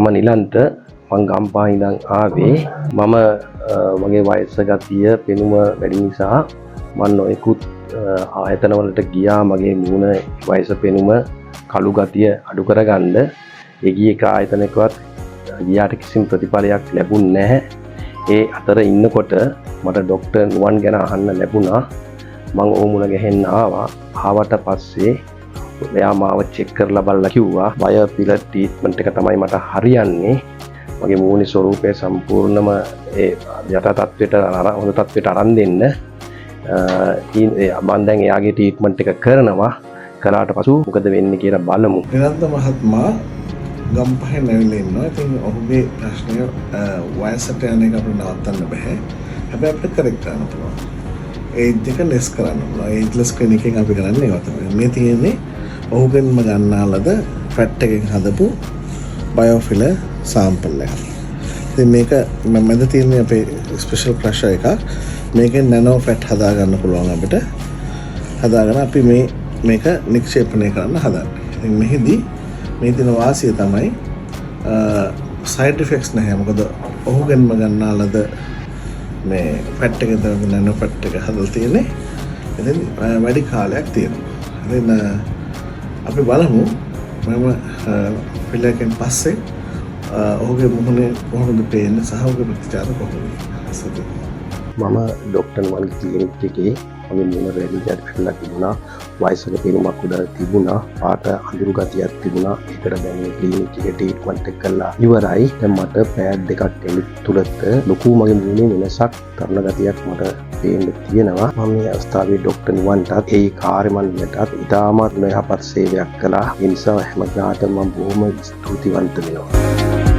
මම නිලන්ත මං ගම්පහ ඉඳන් ආවේ මම මගේ වයස ගතිය පෙනුම වැඩි නිසා මම නොයෙකුත් ආයතන වලට ගියා මගේ මූණ වයස පෙනුම කළු ගතිය අඩු කරගන්න ඒ ගියේ එක ආයතනයකවත් ගියාට කිසිම ප්‍රතිඵලයක් ලැබුණ නැහැ ඒ අතර ඉන්නකොට මට ડોක්ටර් නුවන් ගැන අහන්න ලැබුණා මම ඕ මුණ ගැහෙන්න ආවට පස්සේ එයා මාව චෙක් කරලා බලලා කිව්වා බයෝෆිල් ට්‍රීට්මන්ට් එක තමයි මට හරියන්නේ මගේ මූණේ ස්වරූපය සම්පූර්ණම ඒ යථා තත්ත්වයට හොඳ තත්ත්වයට අරන් දෙන්න මම දැන් එයාගේ ට්‍රීට්මන්ට් එක කරනවා කළාට පසු මොකද වෙන්නේ කියලා බලමු. නිරන්ත මහත්මයා ගම්පහේ නැවිලා ඉන්නවා. ඉතින් ඔහුගේ ප්‍රශ්නය වයසට යන එක අපිට නවත්තන්න බෑ. හැබැයි අපිට කරෙක්ට් කරන්න පුළුවන්. ඒජ් එක ලෙස් කරන්න පුළුවන්. ඒජ්ලස් ක්ලිනික් එකෙන් අපි කරන්නේ ඒවා තමයි. මේ තියෙන්නේ ඔහුගෙන්ම ගන්නාලද ෆැට් එකෙන් හදපු බයෝෆිල් සාම්පල් එකක්. ඉතින් මේක මමද තියෙන්නේ අපේ ස්පෙෂල් ක්‍රෂර් එකක්. මේකෙන් නැනෝ ෆැට් හදා ගන්න පුළුවන් අපිට. හදාගෙන අපි මේක නික්ෂේපණය කරන්න හදන්නේ. ඉතින් මෙහිදී මේ දින වාසිය තමයි සයිඩ් ඉෆෙක්ට්ස් නැහැ. මොකද ඔහුගෙන්ම ගන්නාලද මේ ෆැට් එකෙන් තමයි නැනෝ ෆැට් එක හදලා තියෙන්නේ. ඉතින් වැඩි කාලයක් තියෙනවා. ඉතින් අපි බලමු මම ෆිල් එකෙන් පස්සේ ඔහුගේ මුහුණේ කොහොමද පේන්නේ සහ ඔහුගේ ප්‍රතිචාර කොහොමද? මම ડોක්ටර් නුවන්ගේ ක්ලිනික් එකේ මගේ මුණ රැලි ගැටලා තිබුණා වයසක පෙනුමක් උඩ තිබුණා පාට අඳුරු ගතියක් තිබුණා ඒකට දැන් මේ ක්ලිනික් එකේ ට්‍රීට්මන්ට් එක කළා ඉවරයි දැන් මට පෑඩ් දෙකක් තුලත් ලොකු මගේ මුණේ වෙනසක් තරණ ගතියක් මට පේන්න තියෙනවා මම මේ අවස්ථාවේ ડોක්ටර් නුවන්ටත් ඒ කාර්යමණ්ඩලයටත් ඉතාමත් යහපත් සේවයක් කළා ඒ නිසා හැමදාටම මම බොහොම ස්තුතිවන්ත වෙනවා